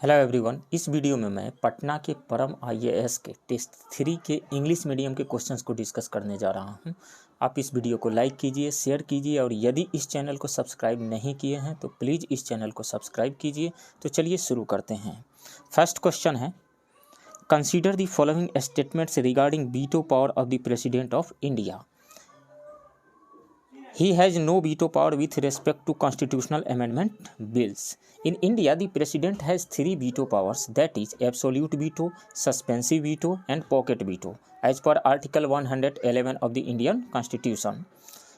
Hello everyone, इस video में मैं पटना के परम आईएएस के टेस्ट 3 के इंग्लिश मीडियम के क्वेश्चंस को डिस्कस करने जा रहा हूं। आप इस वीडियो को लाइक कीजिए, शेयर कीजिए और यदि इस चैनल को सब्सक्राइब नहीं किए हैं तो प्लीज़ इस चैनल को सब्सक्राइब कीजिए। तो चलिए शुरू करते हैं। फर्स्ट क्वेश्चन है, consider the following statements regarding veto power of the president of India. He has no veto power with respect to constitutional amendment bills. In India, the president has 3 veto powers, that is absolute veto, suspensive veto and pocket veto as per Article 111 of the Indian Constitution.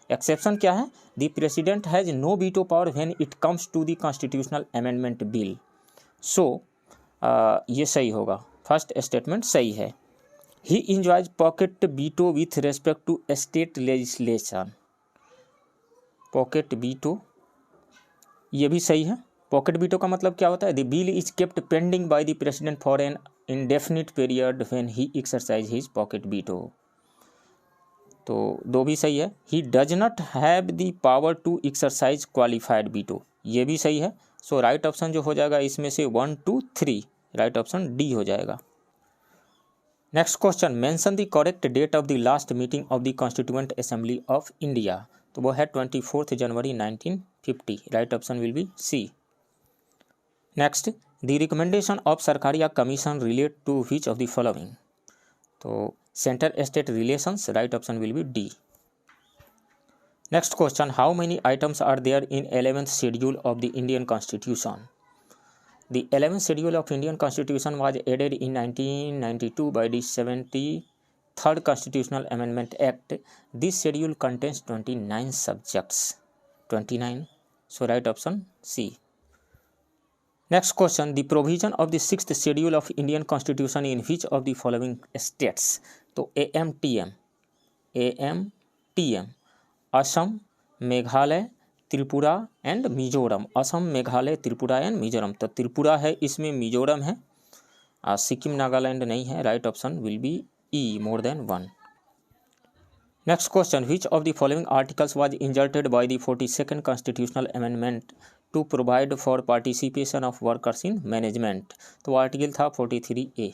Exception क्या है? The president has no veto power when it comes to the constitutional amendment bill. So, ये सही होगा, first statement सही है। He enjoys pocket veto with respect to state legislation. Pocket veto ये भी सही है। पॉकेट वीटो का मतलब क्या होता है? The bill is kept pending by the president for an indefinite period when he exercise his pocket veto, तो दो भी सही है। He does not have the power to exercise qualified veto, ये भी सही है। सो राइट ऑप्शन जो हो जाएगा इसमें से 1, 2, 3, राइट ऑप्शन डी हो जाएगा। Next question, mention the correct date of the last meeting of the constituent assembly of India, तो वो है 24 जनवरी 1950, right option will be C. Next, the recommendation of Sarkaria commission relate to which of the following, तो centre state relations, right option will be D. Next question, how many items are there in 11th schedule of the Indian constitution. The 11th schedule of Indian Constitution was added in 1992 by the 73rd Constitutional Amendment Act. This schedule contains 29 subjects. 29. So right option C. Next question, the provision of the 6th schedule of Indian Constitution in which of the following states? तो AMTM, Assam, Meghalaya, Tripura and Mizoram. Assam, Meghalaya, Tripura and Mizoram, तो त्रिपुरा है, इसमें मिजोरम है, सिक्किम, नागालैंड नहीं है, right option will be E, more than 1। Next question, which of the following articles was inserted by the 42nd constitutional amendment to provide for participation of workers in management, तो article था 43A।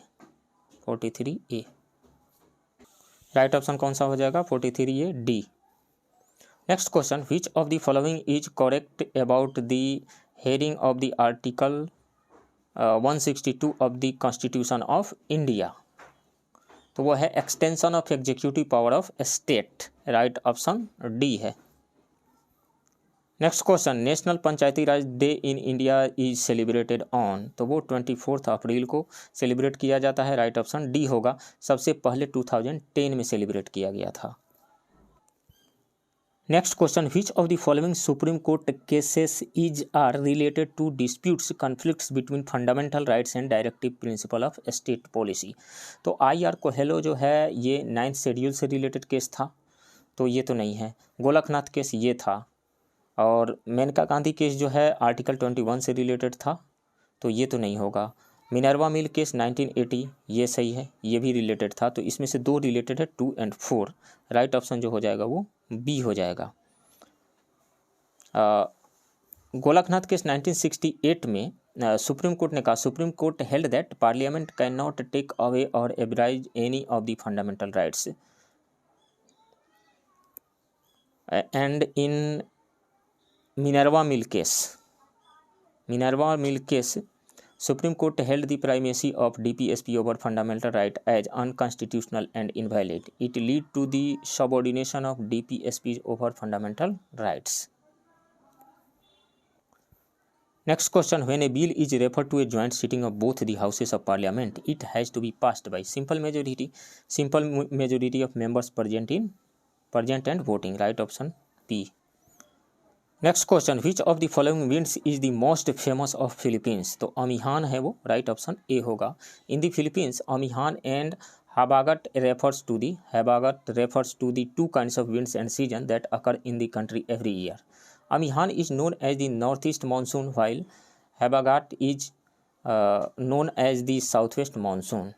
Right option कौन सा हो जाएगा? 43A D. Next question, which of the following is correct about the heading of the article 162 of the Constitution of India, तो वो है extension of executive power of state, right option D है। Next question, national Panchayati Raj day in India is celebrated on, तो वो 24 अप्रैल को celebrate किया जाता है, राइट ऑप्शन डी होगा। सबसे पहले 2010 में सेलिब्रेट किया गया था। Next question, which of the following Supreme Court cases is are related to disputes conflicts between fundamental rights and directive principle of state policy, तो IR कोहेलो जो है ये 9th शेड्यूल से रिलेटेड केस था, तो ये तो नहीं है। गोलकनाथ केस ये था, और मेनका गांधी केस जो है आर्टिकल 21 से रिलेटेड था, तो ये तो नहीं होगा। मिनर्वा मिल केस 1980, ये सही है, ये भी रिलेटेड था, तो इसमें से 2 रिलेटेड है, 2 और 4, राइट ऑप्शन जो हो जाएगा वो बी हो जाएगा। गोलकनाथ केस 1968 में सुप्रीम कोर्ट ने कहा, supreme court held that parliament can not take away or abridge any of the fundamental rights, and in Minerva mill case Supreme Court held the primacy of DPSP over fundamental right as unconstitutional and invalid. It led to the subordination of DPSP over fundamental rights. Next question, when a bill is referred to a joint sitting of both the houses of parliament, it has to be passed by simple majority of members present and voting, right option P. Next question, which of the following winds is the most famous of Philippines, तो Amihan है वो, right option A होगा। In the Philippines, Amihan and Habagat refers to the 2 kinds of winds and season that occur in the country every year. Amihan is known as the northeast monsoon while Habagat is known as the southwest monsoon.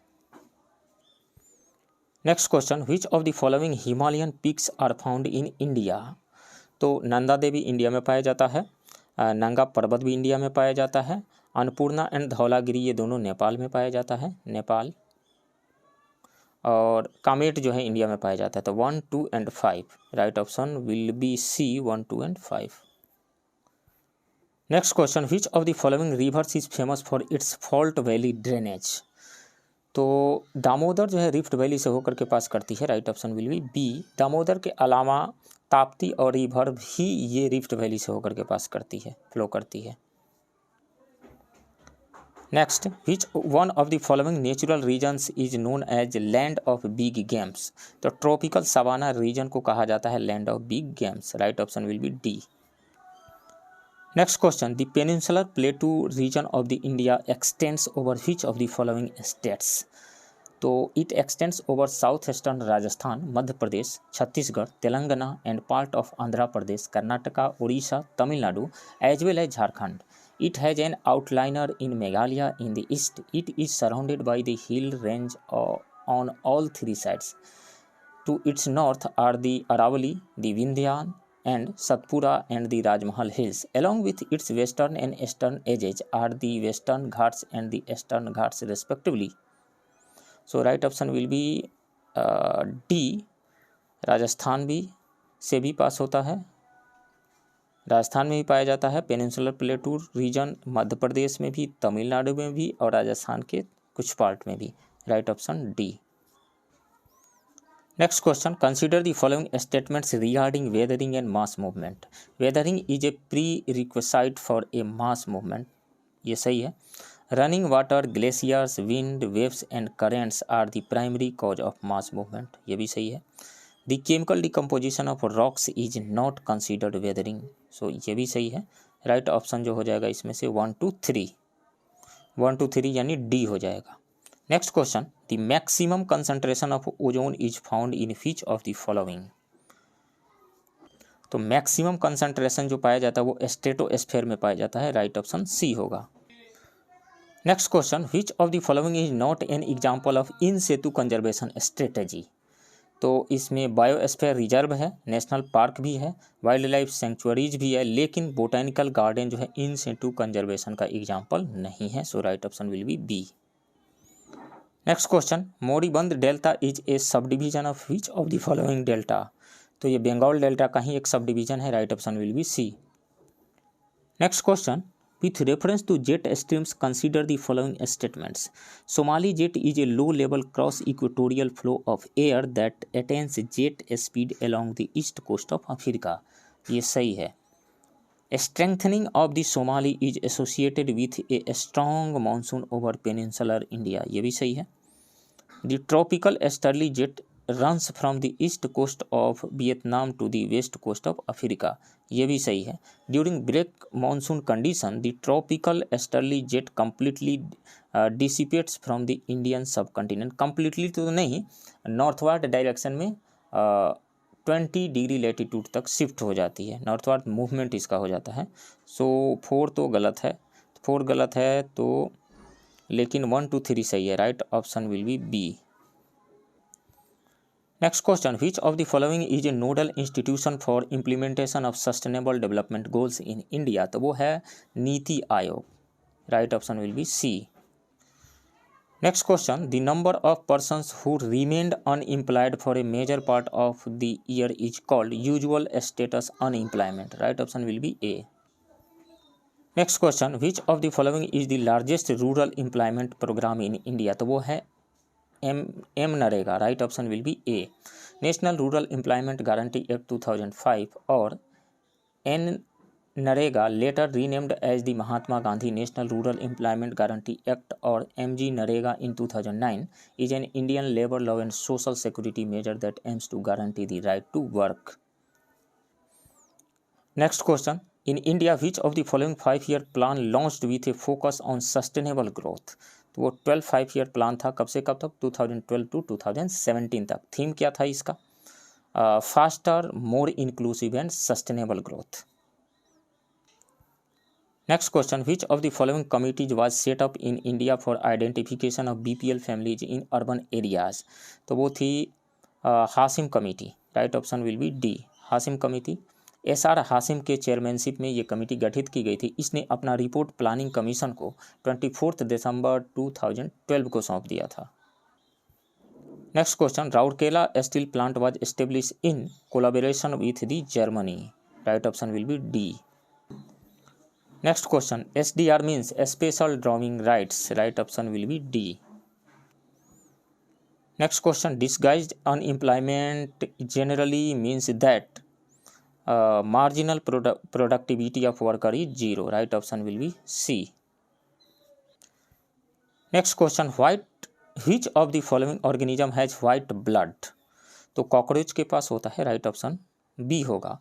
Next question, which of the following Himalayan peaks are found in India, तो Nanda Devi India में पाया जाता है, नंगा पर्वत भी India में पाया जाता है, अन्नपूर्णा एंड धौलागिरी ये दोनों नेपाल में पाया जाता है, नेपाल। और कामेट जो है इंडिया में पाया जाता है। तो 1, 2 and 5, right option will be C, 1, 2 and 5। Next question, which of the following rivers is famous for its fault valley drainage. तो दामोदर जो है रिफ्ट वैली से होकर के पास करती है, right option will be B. Damodar के अलावा ताप्ती और रिवर भी ये रिफ्ट वैली से होकर के पास करती है, फ्लो करती है। Next, which one of the following natural regions is known as land of big games. तो ट्रॉपिकल सवाना रीजन को कहा जाता है land of big games, right option will be D. Next question, the peninsular plateau region of the India extends over which of the following states. तो it extends over south eastern Rajasthan, Madhya Pradesh, Chhattisgarh, Telangana and part of Andhra Pradesh, Karnataka, Orissa, Tamil Nadu as well as Jharkhand. It has an outliner in Meghalaya in the east. It is surrounded by the hill range on all three sides. To its north are the Aravalli, the Vindhyan, and Satpura and the Rajmahal hills. Along with its western and eastern edges are the Western Ghats and the Eastern Ghats respectively. So right option will be D. Rajasthan भी से भी पास होता है, राजस्थान में भी पाया जाता है। Peninsular plateau reason Madhya Pradesh में भी, तमिलनाडु में भी और राजस्थान के कुछ पार्ट में भी, right option D. Next question, consider the following statements regarding weathering and mass movement. Weathering is a prerequisite for a mass movement, ये सही है। Running water, glaciers, wind, waves and currents are the primary cause of mass movement, ये भी सही है। The chemical decomposition of rocks is not considered weathering, so ये भी सही है। राइट ऑप्शन जो हो जाएगा इसमें से 1, 2, 3, 1, 2, 3 यानी डी हो जाएगा। Next question, the maximum concentration of ozone is found in which of the following. तो मैक्सिमम कंसंट्रेशन जो पाया जाता है वो स्ट्रेटोस्फीयर में पाया जाता है, राइट ऑप्शन सी होगा। Next question, which of the following is not an example of in situ conservation strategy. तो इसमें बायोस्फीयर रिजर्व है, नेशनल पार्क भी है, वाइल्ड लाइफ सेंचुरीज भी है, लेकिन बोटैनिकल गार्डन जो है इन सितु कंजर्वेशन का एग्जाम्पल नहीं है, so right option will be B. Next question, moribund delta is a subdivision of which of the following delta. तो ये बंगाल डेल्टा का ही एक सब डिवीजन है, right option will be C. Next question, with reference to jet streams, consider the following statements. Somali jet is a low-level cross-equatorial flow of air that attains jet speed along the east coast of Africa. ये सही है। Strengthening of the Somali is associated with a strong monsoon over peninsular India. ये भी सही है। The tropical easterly jet runs from the east coast of Vietnam to the west coast of Africa. ये भी सही है। During break monsoon condition, the tropical easterly jet completely dissipates from the Indian subcontinent. Completely तो नहीं, northward direction में 20 degree latitude तक shift हो जाती है, नॉर्थवर्ड मूवमेंट इसका हो जाता है। सो 4 तो गलत है, 4 गलत है तो, लेकिन 1, 2, 3 सही है, right option will be B. Next question, which of the following is a nodal institution for implementation of sustainable development goals in India. तो वो है NITI Aayog, right option will be C. Next question, the number of persons who remained unemployed for a major part of the year is called usual status unemployment, right option will be A. Next question, which of the following is the largest rural employment programme in India. तो वो है M NREGA, right option will be A. National rural employment guarantee act 2005 or N NREGA later renamed as the Mahatma Gandhi national rural employment guarantee act or MG NREGA in 2009 is an Indian labour law and social security measure that aims to guarantee the right to work. Next question, in India which of the following 5-year plan launched with A focus on sustainable growth. तो वो 12 5-year plan था, कब से कब तक, 2012 to 2017 तक। Theme क्या था इसका, faster, more inclusive and sustainable growth. Next question, which of the following committees was set up in India for identification of BPL families in urban areas. तो वो थी Hashim committee, right option will be D, Hashim committee. SR Hashim के chairmanship में ये committee गठित की गई थी। इसने अपना रिपोर्ट प्लानिंग कमीशन को 24 दिसंबर 2012 को सौंप दिया था। Next question, Rourkela steel plant was establish in collaboration with the Germany. Right option will be D. Next question, SDR means special driving rights. Right option will be D. Next question, disguised unemployment generally means that marginal productivity of worker is 0. Right option will be C. Next question, which of the following organism has white blood? तो cockroach के पास होता है। Right option B होगा।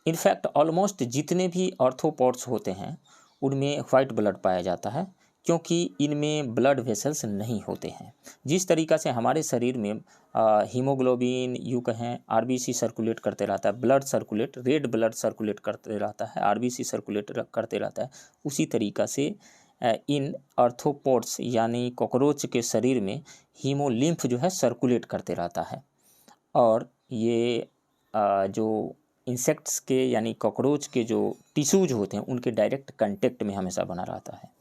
In fact almost जितने भी ऑर्थोपॉड्स होते हैं उनमें वाइट ब्लड पाया जाता है, क्योंकि इनमें ब्लड वेसल्स नहीं होते हैं। जिस तरीक़ा से हमारे शरीर में हीमोग्लोबिन यूँ कहें RBC सर्कुलेट करते रहता है, blood circulate, red blood circulate करते रहता है, RBC सर्कुलेट करते रहता है, उसी तरीक़ा से इन आर्थ्रोपोड्स यानी कॉकरोच के शरीर में हीमोलिम्फ जो है सर्कुलेट करते रहता है, और ये जो इंसेक्ट्स के यानी कॉकरोच के जो टिश्यूज होते हैं उनके डायरेक्ट कंटेक्ट में हमेशा बना रहता है।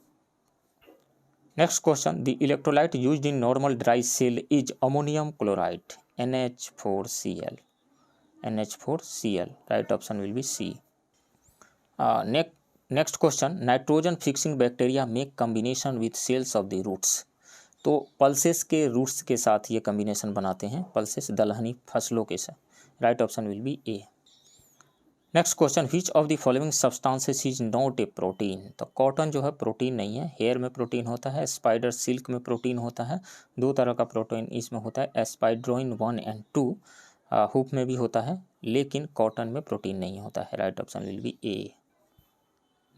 Next question, the electrolyte used in normal dry cell is ammonium chloride NH4Cl। NH4Cl। Right option will be C. Next question, nitrogen fixing bacteria make combination with cells of the roots. तो pulses के roots के साथ ये combination बनाते हैं, pulses दलहनी फसलों के साथ। Right option will be A. Next question, which of the following substances is not A protein. तो कॉटन जो है प्रोटीन नहीं है, हेयर में प्रोटीन होता है, स्पाइडर सिल्क में प्रोटीन होता है, दो तरह का प्रोटीन इसमें होता है, स्पाइड्रोइन 1 और 2, हुप में भी होता है, लेकिन कॉटन में प्रोटीन नहीं होता है। Right option will be A.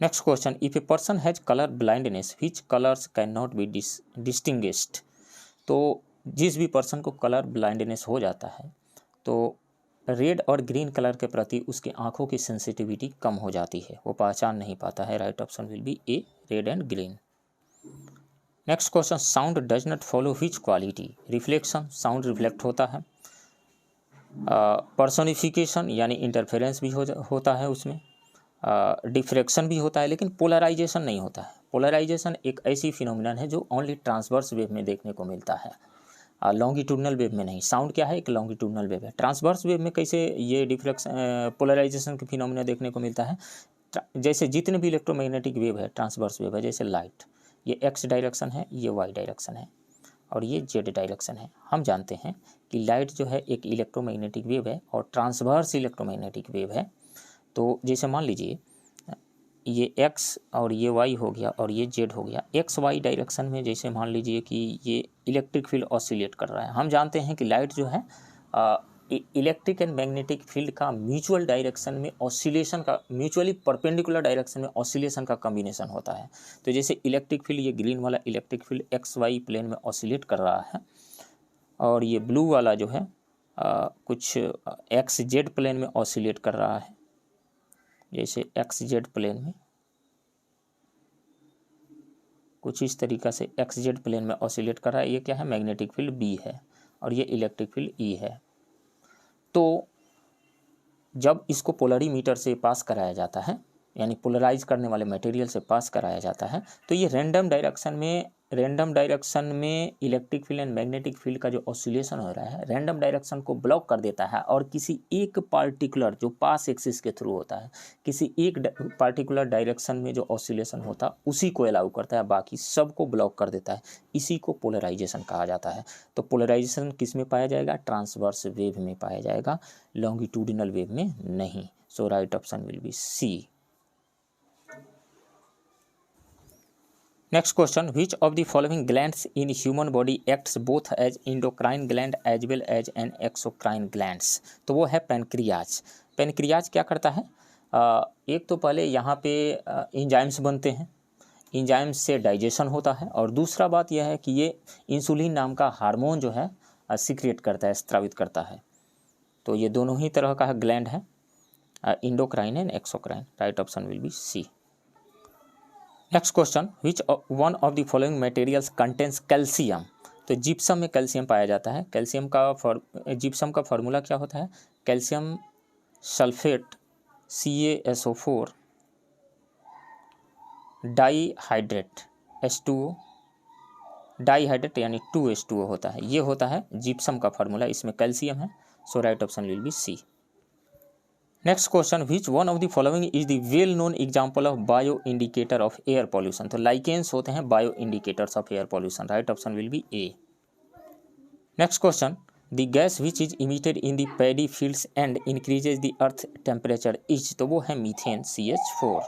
Next question, if a person has colour blindness which colours can not be distinguished. तो जिस भी पर्सन को कलर ब्लाइंडनेस हो जाता है तो रेड और ग्रीन कलर के प्रति उसकी आंखों की सेंसिटिविटी कम हो जाती है, वो पहचान नहीं पाता है। Right option will be A, red and green. Next question, sound does not follow which quality. Reflection, sound reflect होता है, पर्सोनिफिकेशन यानी इंटरफेरेंस भी होता है उसमें, डिफ्रैक्शन भी होता है, लेकिन पोलराइजेशन नहीं होता है। पोलराइजेशन एक ऐसी फिनोमिनन है जो ओनली ट्रांसवर्स वेव में देखने को मिलता है, लॉन्गिट्यूडनल वेव में नहीं। साउंड क्या है, एक लॉन्गिट्यूडनल वेव है। ट्रांसवर्स वेव में कैसे ये डिफ्रैक्शन पोलराइजेशन के फिनोमिना देखने को मिलता है, जैसे जितने भी इलेक्ट्रोमैग्नेटिक वेव है ट्रांसवर्स वेव है, जैसे लाइट, ये एक्स डायरेक्शन है, ये वाई डायरेक्शन है, और ये जेड डायरेक्शन है। हम जानते हैं कि लाइट जो है एक इलेक्ट्रोमैग्नेटिक वेव है और ट्रांसवर्स इलेक्ट्रोमैग्नेटिक वेव है। तो जैसे मान लीजिए ये एक्स और ये वाई हो गया और ये जेड हो गया, एक्स वाई डायरेक्शन में जैसे मान लीजिए कि ये इलेक्ट्रिक फील्ड ऑसिलेट कर रहा है। हम जानते हैं कि लाइट जो है इलेक्ट्रिक एंड मैग्नेटिक फील्ड का म्यूचुअल डायरेक्शन में ऑसिलेशन का, म्यूचुअली परपेंडिकुलर डायरेक्शन में ऑसिलेशन का कॉम्बिनेशन होता है। तो जैसे इलेक्ट्रिक फील्ड, ये ग्रीन वाला electric field X Y plane में ऑसिलेट कर रहा है, और ये ब्लू वाला जो है कुछ एक्स जेड प्लेन में ऑसिलेट कर रहा है, जैसे एक्स जेड प्लेन में कुछ इस तरीक़ा से एक्स जेड प्लेन में ऑसिलेट कर रहा है। ये क्या है, मैग्नेटिक फील्ड बी है, और ये इलेक्ट्रिक फील्ड ई है। तो जब इसको पोलरीमीटर से पास कराया जाता है, यानी पोलराइज करने वाले मटेरियल से पास कराया जाता है, तो ये रैंडम डायरेक्शन में electric field and magnetic field का जो ऑसिलेशन हो रहा है, रैंडम डायरेक्शन को ब्लॉक कर देता है, और किसी एक पार्टिकुलर जो पास एक्सिस के थ्रू होता है, किसी एक पार्टिकुलर डायरेक्शन में जो ऑसिलेशन होता है उसी को अलाउ करता है, बाकी सब को ब्लॉक कर देता है। इसी को पोलराइजेशन कहा जाता है। तो पोलराइजेशन किस में पाया जाएगा, ट्रांसवर्स वेव में पाया जाएगा, लॉन्गिट्यूडिनल वेव में नहीं। So right option will be C. Next question, which of the following glands in human body acts both as endocrine gland as well as an exocrine glands. तो वो है pancreas. Pancreas क्या करता है, एक तो पहले यहाँ पे एंजाइम्स बनते हैं, एंजाइम्स से डाइजेशन होता है, और दूसरा बात यह है कि ये इंसुलिन नाम का हार्मोन जो है सीक्रेट करता है, स्त्रावित करता है। तो ये दोनों ही तरह का ग्लैंड है, endocrine and exocrine. Right option will be C. Next question, which one of the following materials contains calcium. तो जिप्सम में कैल्शियम पाया जाता है। जिप्सम का फार्मूला क्या होता है, calcium sulphate CaSO4 dihydrate H2O, dihydrate यानी 2H2O होता है, ये होता है जिप्सम का फार्मूला, इसमें कैल्शियम है, so right option will be C. Next question, which one of the following is the well known example of bio indicator of air pollution. तो लाइकेंस होते हैं bio indicators of air pollution, right option will be A. Next question, the gas which is emitted in the paddy fields and increases the earth temperature is, तो वो है methane CH4।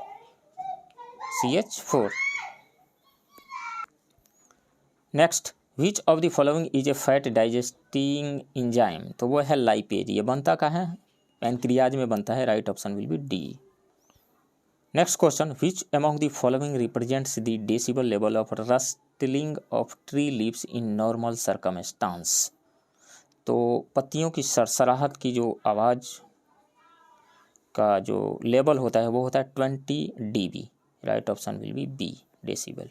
Next, which of the following is A fat digesting enzyme, तो वो है lipase, ये बनता कहाँ है, पैनक्रियाज में बनता है, right option will be D. Next question, which among the following represents the decibel level of rustling of tree leaves in normal circumstances, तो पत्तियों की सरसराहट की जो आवाज़ का जो लेवल होता है वो होता है 20 dB, right option will be B, decibel.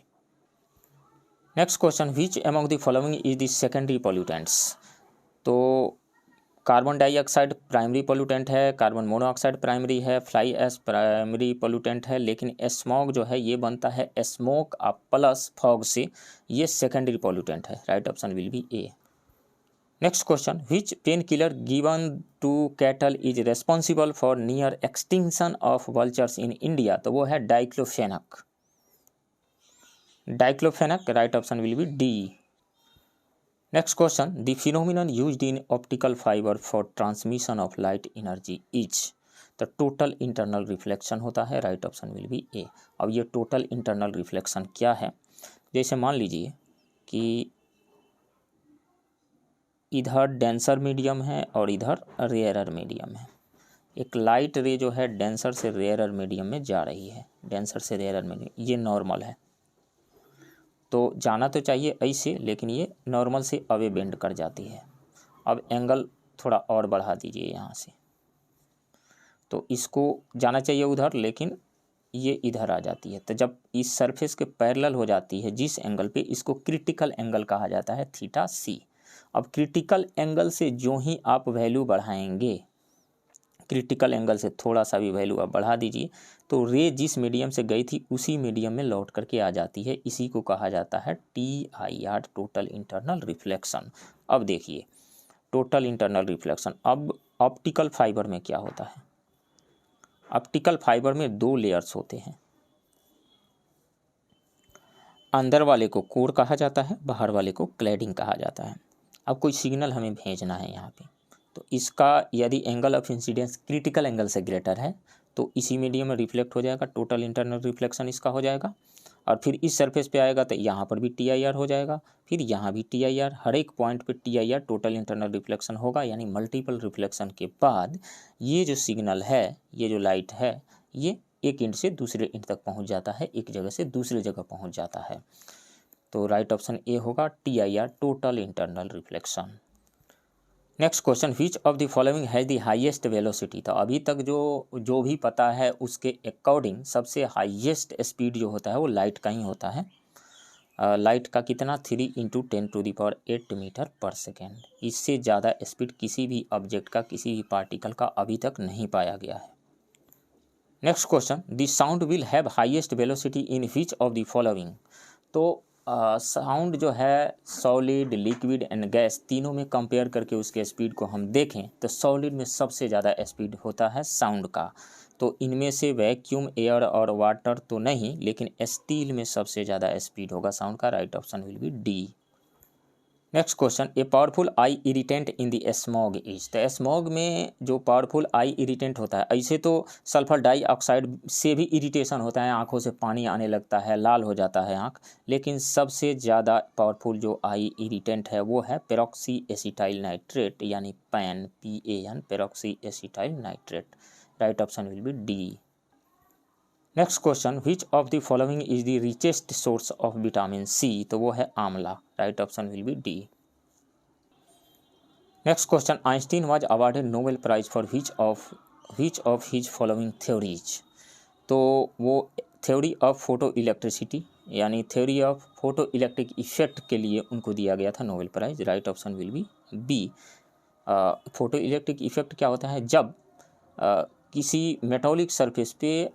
Next question, which among the following is the secondary pollutants, तो कार्बन डाइऑक्साइड प्राइमरी पोल्यूटेंट है, कार्बन मोनोऑक्साइड प्राइमरी है, फ्लाई ऐश प्राइमरी पोल्यूटेंट है, लेकिन स्मॉग जो है ये बनता है स्मोक प्लस फॉग से, ये सेकेंडरी पोल्यूटेंट है, right option will be A. Next question, which painkiller given to cattle is responsible for near extinction of vultures in India, तो वो है diclofenac, right option will be D. Next question, the phenomenon used in optical fibre for transmission of light energy is, तो total internal reflection होता है, right option will be A. अब ये total internal reflection क्या है, जैसे मान लीजिए कि इधर डेंसर मीडियम है और इधर रेयरर मीडियम है, एक लाइट रे जो है डेंसर से रेयरर मीडियम में जा रही है, डेंसर से रेयरर मीडियम, ये नॉर्मल है, तो जाना तो चाहिए ऐसे, लेकिन ये नॉर्मल से अवे बेंड कर जाती है। अब एंगल थोड़ा और बढ़ा दीजिए यहाँ से, तो इसको जाना चाहिए उधर, लेकिन ये इधर आ जाती है, तो जब इस सरफेस के पैरेलल हो जाती है जिस एंगल पे, इसको क्रिटिकल एंगल कहा जाता है, θc। अब क्रिटिकल एंगल से जो ही आप वैल्यू बढ़ाएंगे, क्रिटिकल एंगल से थोड़ा सा भी वैल्यू आप बढ़ा दीजिए, तो रे जिस मीडियम से गई थी उसी मीडियम में लौट करके आ जाती है, इसी को कहा जाता है TIR, टोटल इंटरनल रिफ्लेक्शन। अब देखिए टोटल इंटरनल रिफ्लेक्शन, अब ऑप्टिकल फाइबर में क्या होता है, ऑप्टिकल फाइबर में 2 लेयर्स होते हैं, अंदर वाले को कोर कहा जाता है, बाहर वाले को क्लैडिंग कहा जाता है। अब कोई सिग्नल हमें भेजना है यहाँ पे, तो इसका यदि angle of incidence critical angle से ग्रेटर है तो इसी मीडियम में रिफ्लेक्ट हो जाएगा, टोटल इंटरनल रिफ्लेक्शन इसका हो जाएगा। और फिर इस सरफेस पे आएगा तो यहाँ पर भी TIR हो जाएगा, फिर यहाँ भी TIR, हर एक पॉइंट पे TIR टोटल इंटरनल रिफ्लेक्शन होगा। यानी मल्टीपल रिफ्लेक्शन के बाद ये जो सिग्नल है, ये जो लाइट है, ये एक एंड से दूसरे एंड तक पहुँच जाता है, एक जगह से दूसरे जगह पहुँच जाता है। तो राइट ऑप्शन ए होगा TIR, total internal reflection. Next question, which of the following has the highest velocity, तो अभी तक जो भी पता है उसके अकॉर्डिंग सबसे हाईएस्ट स्पीड जो होता है वो लाइट का ही होता है। लाइट का कितना, 3 × 10⁸ मीटर पर सेकेंड, इससे ज़्यादा स्पीड किसी भी ऑब्जेक्ट का, किसी भी पार्टिकल का अभी तक नहीं पाया गया है। Next question, the sound will have highest velocity in which of the following, तो साउंड जो है सॉलिड, लिक्विड एंड गैस तीनों में कंपेयर करके उसके स्पीड को हम देखें तो सॉलिड में सबसे ज़्यादा स्पीड होता है साउंड का। तो इनमें से वैक्यूम, एयर और वाटर तो नहीं, लेकिन स्टील में सबसे ज़्यादा स्पीड होगा साउंड का, right option will be D. Next question, a powerful I irritant in the smog is, तो स्मॉग में जो पावरफुल आई इरिटेंट होता है, ऐसे तो सल्फर डाइऑक्साइड से भी इरिटेशन होता है, आँखों से पानी आने लगता है, लाल हो जाता है आँख, लेकिन सबसे ज़्यादा पावरफुल जो आई इरिटेंट है वो है पेरोक्सी एसिटाइल नाइट्रेट, यानी PAN, peroxy acetyl nitrate, right option will be D. Next question, which of the following is the richest source of vitamin C, तो वो है आंवला, right option will be D. Next question, Einstein was awarded Nobel prize for which of his following theories, तो वो theory of photo electricity यानी theory of photo electric effect के लिए उनको दिया गया था Nobel prize, right option will be B. Photo electric effect क्या होता है, जब किसी मेटॉलिक सरफेस पे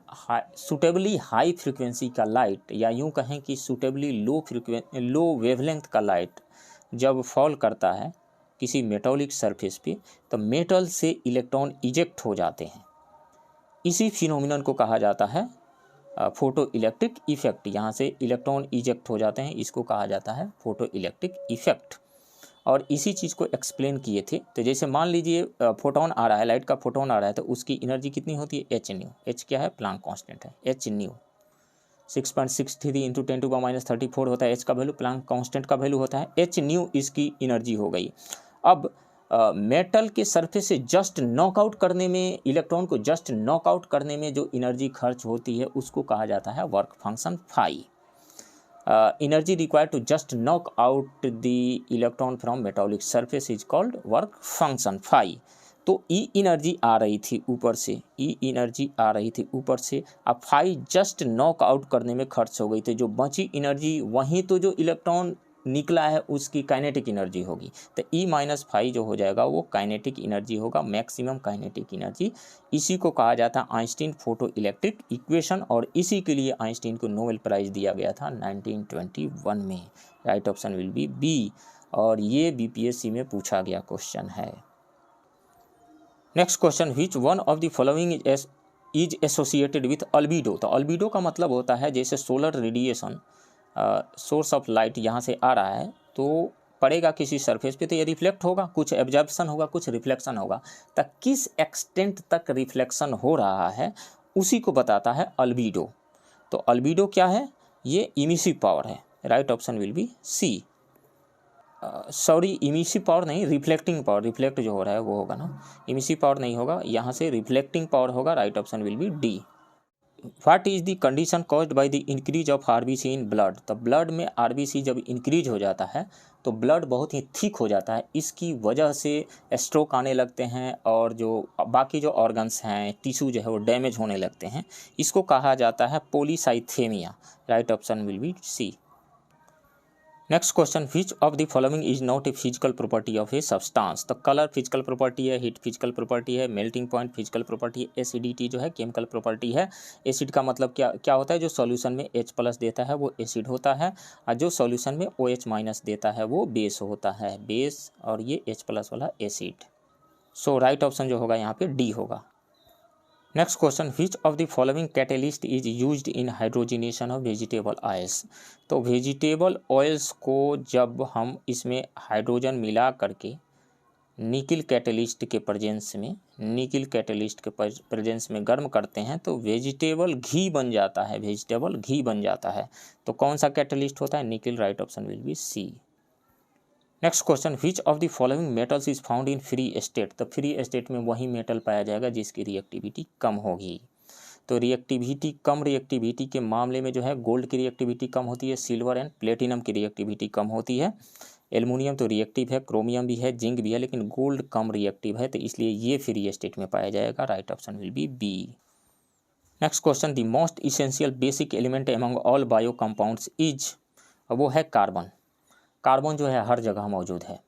सुटेबली हाई फ्रीक्वेंसी का लाइट, या यूं कहें कि सुटेबली लो वेवलेंथ का लाइट जब फॉल करता है किसी मेटॉलिक सरफेस पे, तो मेटल से इलेक्ट्रॉन इजेक्ट हो जाते हैं। इसी फिनोमिनन को कहा जाता है फोटो इलेक्ट्रिक इफेक्ट। यहाँ से इलेक्ट्रॉन इजेक्ट हो जाते हैं, इसको कहा जाता है फोटो इलेक्ट्रिक इफेक्ट। और इसी चीज़ को एक्सप्लेन किए थे। तो जैसे मान लीजिए फोटोन आ रहा है, लाइट का फोटोन आ रहा है, तो उसकी एनर्जी कितनी होती है, एच न्यू। एच क्या है, प्लांक कांस्टेंट है, एच न्यू 6.63 इंटू 10⁻34 होता है एच का वैल्यू, प्लांक कांस्टेंट का वैल्यू होता है, एच न्यू इसकी एनर्जी हो गई। अब मेटल के सरफेस से जस्ट नॉकआउट करने में, इलेक्ट्रॉन को जस्ट नॉकआउट करने में जो एनर्जी खर्च होती है उसको कहा जाता है work function phi. energy required to just knock out the electron from metallic surface is called work function phi। तो ई एनर्जी आ रही थी ऊपर से, ई एनर्जी आ रही थी ऊपर से, अब फाई जस्ट नॉक आउट करने में खर्च हो गई, तो जो बची एनर्जी वहीं तो जो इलेक्ट्रॉन निकला है उसकी काइनेटिक एनर्जी होगी। तो ई माइनस फाई जो हो जाएगा वो काइनेटिक एनर्जी होगा, मैक्सिमम काइनेटिक एनर्जी। इसी को कहा जाता है आइंस्टीन फोटो इलेक्ट्रिक इक्वेशन, और इसी के लिए आइंस्टीन को नोबेल प्राइज़ दिया गया था 1921 में। Right option will be B, और ये बीपीएससी में पूछा गया क्वेश्चन है। Next question, which one of the following is associated with albedo. तो अल्बीडो का मतलब होता है जैसे solar radiation, source of light यहाँ से आ रहा है तो पड़ेगा किसी सरफेस पे, तो ये रिफ्लेक्ट होगा, कुछ एब्जॉर्प्शन होगा, कुछ रिफ्लेक्शन होगा। तो किस एक्सटेंट तक रिफ्लेक्शन हो रहा है उसी को बताता है अल्बीडो। तो अल्बीडो क्या है, ये इमिसिव पावर है। Right option will be C. Sorry, emissive power नहीं, रिफ्लेक्टिंग पावर, रिफ्लेक्ट जो हो रहा है वो होगा ना, इमिसिव पावर नहीं होगा, यहाँ से रिफ्लेक्टिंग पावर होगा। Right option will be D. What is the condition caused by the increase of RBC in blood. तो ब्लड में आरबीसी जब इंक्रीज हो जाता है तो ब्लड बहुत ही थिक हो जाता है, इसकी वजह से स्ट्रोक आने लगते हैं, और जो बाकी जो ऑर्गन्स हैं, टिश्यू जो है वो डैमेज होने लगते हैं। इसको कहा जाता है polycythemia. Right option will be C. Next question, which of the following is not a physical property of a substance. तो कलर फिजिकल प्रॉपर्टी है, हीट फिजिकल प्रॉपर्टी है, मेल्टिंग पॉइंट फिजिकल प्रॉपर्टी है, एसिडिटी जो है chemical property है। Acid का मतलब क्या होता है, जो सॉल्यूशन में H+ देता है वो एसिड होता है, और जो सॉल्यूशन में OH- देता है वो बेस होता है, बेस, और ये H+ वाला एसिड। सो राइट ऑप्शन जो होगा यहाँ पे डी होगा। Next question, which of the following catalyst is used in hydrogenation of vegetable oils. तो वेजिटेबल ऑयल्स को जब हम इसमें हाइड्रोजन मिला करके निकिल कैटेलिस्ट के प्रेजेंस में, निकिल कैटेलिस्ट के प्रेजेंस में गर्म करते हैं तो वेजिटेबल घी बन जाता है, वेजिटेबल घी बन जाता है। तो कौन सा कैटेलिस्ट होता है, nickel. Right option will be C. Next question, which of the following metals is found in free state. तो फ्री स्टेट में वही मेटल पाया जाएगा जिसकी रिएक्टिविटी कम होगी। तो रिएक्टिविटी के मामले में जो है गोल्ड की रिएक्टिविटी कम होती है, सिल्वर एंड प्लेटिनम की रिएक्टिविटी कम होती है। एल्युमिनियम तो रिएक्टिव है, क्रोमियम भी है, जिंक भी है, लेकिन गोल्ड कम रिएक्टिव है, तो इसलिए ये फ्री स्टेट में पाया जाएगा। Right option will be B. Next question, the most essential basic element among all bio compounds is, वो है कार्बन। कार्बन जो है हर जगह मौजूद है।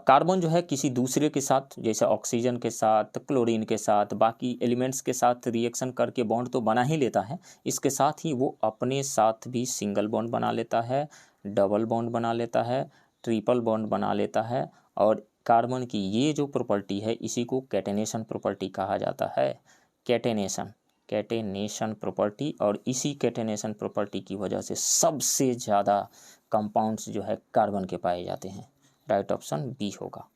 कार्बन जो है किसी दूसरे के साथ, जैसे ऑक्सीजन के साथ, क्लोरीन के साथ, बाकी एलिमेंट्स के साथ रिएक्शन करके बॉन्ड तो बना ही लेता है, इसके साथ ही वो अपने साथ भी सिंगल बॉन्ड बना लेता है, डबल बॉन्ड बना लेता है, ट्रिपल बॉन्ड बना लेता है। और कार्बन की ये जो प्रॉपर्टी है इसी को कैटेनेशन प्रॉपर्टी कहा जाता है, कैटेनेशन प्रॉपर्टी। और इसी कैटेनेशन प्रॉपर्टी की वजह से सबसे ज़्यादा कंपाउंड्स जो है कार्बन के पाए जाते हैं। राइट ऑप्शन बी होगा।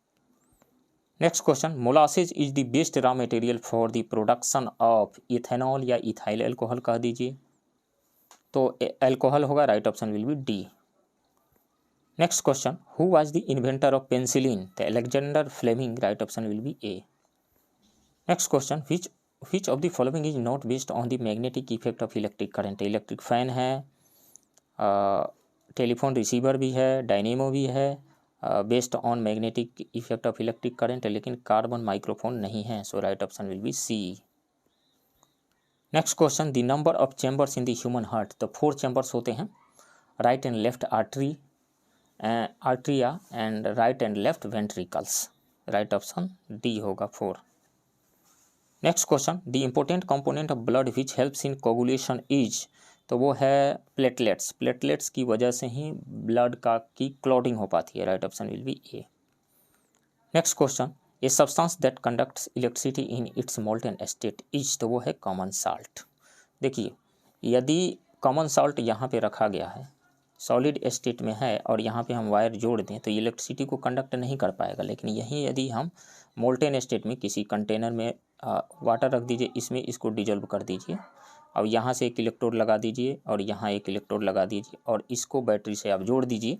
Next question, molasses is the best raw material for the production of ethanol या इथाइल एल्कोहल कह दीजिए, तो एल्कोहल होगा। Right option will be D. Next question, who was the inventor of penicillin. तो Alexander Fleming. Right option will be A. Next question, which of the following is not based on the magnetic effect of electric current. Electric fan है, telephone receiver भी है, dynamo भी है, based on magnetic effect of electric current, लेकिन carbon microphone नहीं है। So right option will be C. Next question, the number of chambers in the human heart. तो 4 chambers होते हैं, right and left atria and right and left ventricles. Right option D होगा 4। Next question, the important component of blood which helps in coagulation is, तो वो है platelets. Platelets की वजह से ही ब्लड की क्लॉटिंग हो पाती है। Right option will be A. Next question, a substance that conducts electricity in its molten state is, तो वो है कॉमन साल्ट। देखिए, यदि कॉमन साल्ट यहाँ पे रखा गया है, सॉलिड स्टेट में है, और यहाँ पे हम वायर जोड़ दें तो इलेक्ट्रिसिटी को कंडक्ट नहीं कर पाएगा। लेकिन यहीं यदि हम मोल्टेन स्टेट में किसी कंटेनर में वाटर रख दीजिए, इसमें इसको डिजोल्व कर दीजिए, और यहाँ से एक इलेक्ट्रोड लगा दीजिए और यहाँ एक इलेक्ट्रोड लगा दीजिए, और इसको बैटरी से आप जोड़ दीजिए,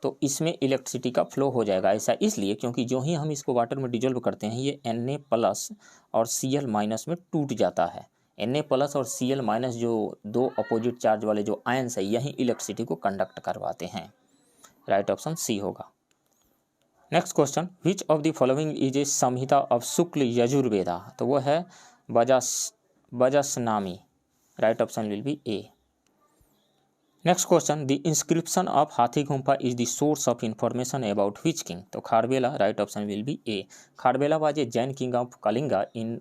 तो इसमें इलेक्ट्रिसिटी का फ्लो हो जाएगा। ऐसा इसलिए क्योंकि जो ही हम इसको वाटर में डिजोल्व करते हैं, ये Na+ और Cl- में टूट जाता है। Na+ और Cl- जो दो अपोजिट चार्ज वाले जो आयंस है, यही इलेक्ट्रिसिटी को कंडक्ट करवाते हैं। राइट ऑप्शन सी होगा। Next question, which of the following is a Samhita of Shukla Yajurveda, तो वो है Vajasaneyi. Right option will be A. Next question, the inscription of Hathi Gumpha is the source of information about which king, तो Kharavela. Right option will be A. Kharavela was a Jain king of Kalinga in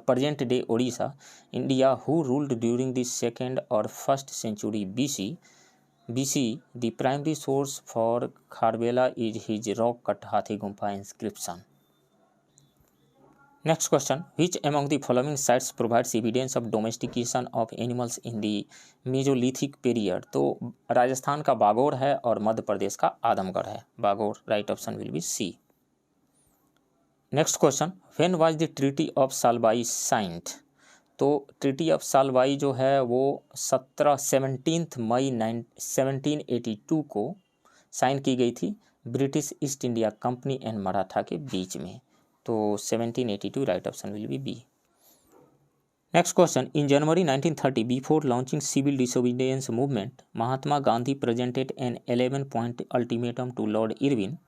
present day Odisha, India, who ruled during the 2nd or 1st century BC. The primary source for Kharvela is his rock cut Hathi Gumpa inscription. Next question, which among the following sites provides evidence of domestication of animals in the Mesolithic period, तो राजस्थान का बागोर है और मध्य प्रदेश का आदमगढ़ है, Bagor. Right option will be C. Next question, when was the treaty of Salbai signed, तो treaty of Salbai जो है वो 17 मई 1782 को साइन की गई थी British East India company and Maratha के बीच में, तो 1782। Right option will be B. Next question, in January 1930 before launching civil disobedience movement, Mahatma Gandhi presented an 11-point ultimatum to Lord Irwin.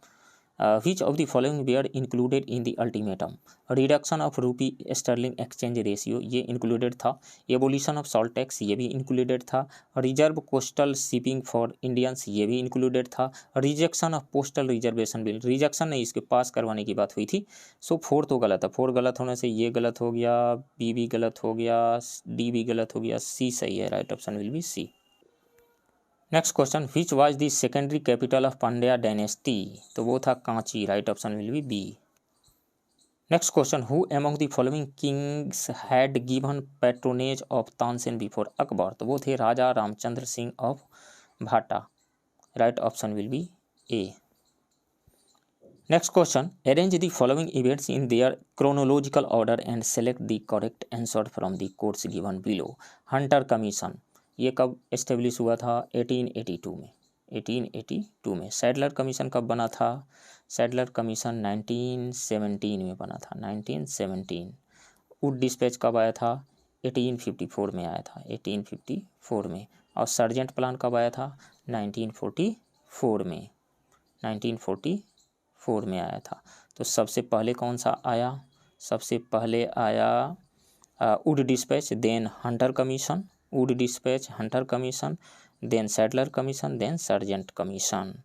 Which of the following were included in the ultimatum? Reduction of rupee sterling exchange ratio, ये included था। Abolition of salt tax, ये भी included था। Reserve coastal shipping for Indians, ये भी included था। Rejection of postal reservation bill, rejection नहीं, इसके पास करवाने की बात हुई थी। सो 4 तो गलत है, 4 गलत होने से ये गलत हो गया, बी भी गलत हो गया, डी भी गलत हो गया, सी सही है। Right option will be C. Next question, which was the secondary capital of Pandya dynasty, तो वो था Kanchi. Right option will be B. Next question, who among the following kings had given patronage of Tansen before Akbar, तो वो थे Raja Ramchandra Singh of Bhata. Right option will be A. Next question, arrange the following events in their chronological order and select the correct answer from the course given below. Hunter commission, ये कब establish हुआ था? 1882 में। 1882 में। Sadler commission कब बना था? Sadler commission 1917 में बना था, 1917। वुड डिस्पैच कब आया था? 1854 में आया था, 1854 में। और सर्जेंट प्लान कब आया था? 1944 में, 1944 में आया था। तो सबसे पहले कौन सा आया? सबसे पहले आया Wood dispatch, then Hunter commission, Wood dispatch, Hunter commission, then Sadler commission, then Sargent commission.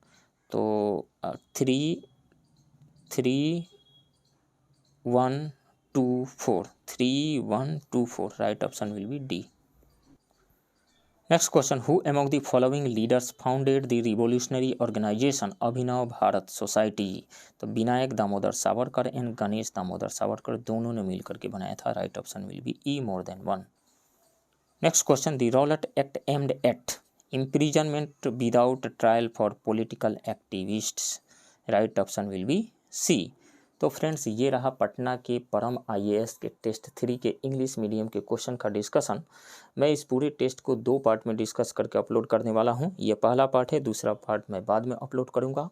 तो 3124 right option will be D. Next question, who among the following leaders founded the revolutionary organisation Abhinav Bharat society, तो Vinayak Damodar Savarkar and Ganesh Damodar Savarkar दोनों ने मिलकर के बनाया था। Right option will be E, more than one. Next question, the Rowlatt act aimed at imprisonment without trial for political activists. Right option will be C. तो friends, ये रहा पटना के परम IAS के टेस्ट 3 के इंग्लिश मीडियम के question का discussion. मैं इस पूरे टेस्ट को 2 पार्ट में डिस्कस करके अपलोड करने वाला हूँ। ये पहला पार्ट है, दूसरा पार्ट मैं बाद में अपलोड करूँगा।